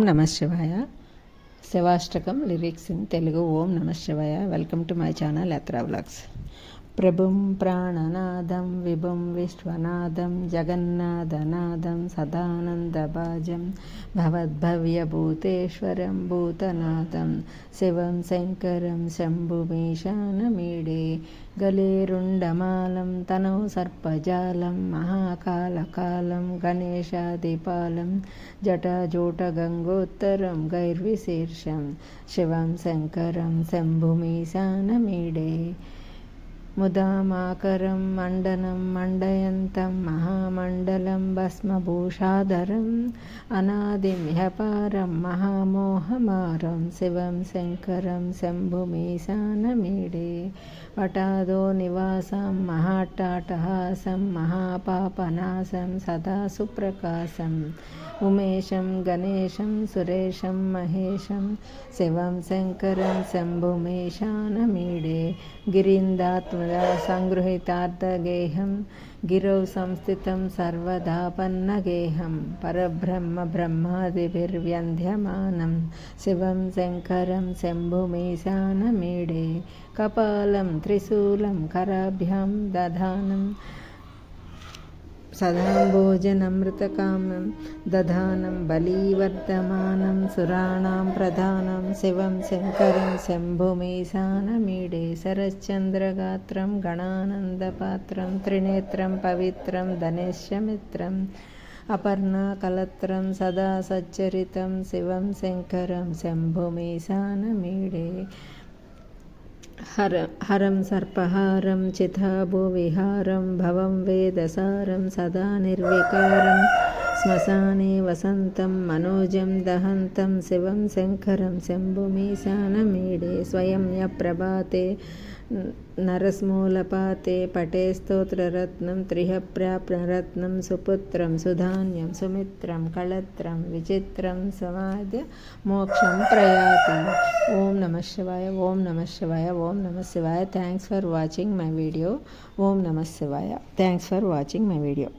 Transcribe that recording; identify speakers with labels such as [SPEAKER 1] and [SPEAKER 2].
[SPEAKER 1] నమ శివాయ. Shivashtakam lyrics in Telugu. ఓం నమ శివాయ. Welcome to my channel Yatra vlogs. ప్రభుం ప్రాణనాదం విభుం విశ్వనాథం జగన్నాథనాదం సదానందభాజం భవద్భవ్యభూతేశ్వరం భూతనాథం శివం శంకరం శంభుమీశానమీడే గలేరుండమాలం తనౌ సర్పజాలం మహాకాలకాలం గణేశాదిపాలం జటాజూటగంగోత్తరం గైర్విశీర్షం శివం శంకరం శంభుమీశానమీడే ముదామాకరం మండనం మండయంతం మహామండలం భస్మభూషాధరం అనాదిం హ్యపారం మహామోహమారం శివం శంకరం శంభుమీశానమీడే వటాదో నివాసం మహాట్టాటహాసం మహాపాపనాశం సదా సుప్రకాశం ఉమేశం గణేశం సురేశం మహేశం శివం శంకరం శంభుమీశానమీడే గిరీందాత్మజ సంగృహీతార్థగేహం గిరౌ సంస్థితం సర్వదాపన్నగేహం పరబ్రహ్మ బ్రహ్మాదిభిర్వ్యంధ్యమానం శివం శంకరం శంభుమీశానమీడే కపాలం త్రిశూలం కరాభ్యాం దధానం సదాంభోజనమృతకామం దధానం బలీవర్ధమానం సురాణాం ప్రధానం శివం శంకరం శంభుమీశానమీడే శరశ్చంద్రగాత్రం గణానందపాత్రం త్రినేత్రం పవిత్రం ధనేశ్యమిత్రం అపర్ణాకలత్రం సదా సచ్చరితం శివం శంకరం శంభుమీశానమీడే హరం సర్పహారం చితాభువిహారం భవం వేదసారం సదా నిర్వికారం శ్మశానే వసంతం మనోజం దహంతం శివం శంకరం శంభుమీశానమీడే స్వయం ప్రభాతే నరస్మూలపాతే పటే స్తోత్రరత్నం త్రిహ ప్రాప్నరత్నం సుపుత్రం సుధాన్యం సుమిత్రం కళత్రం విచిత్రం సమాద్య మోక్షం ప్రయాతి. ఓం నమ శివాయ. ఓం నమ శివాయ. ఓం నమ శివాయ. Thanks for watching my video. ఓం నమ శివాయ. Thanks for watching my video.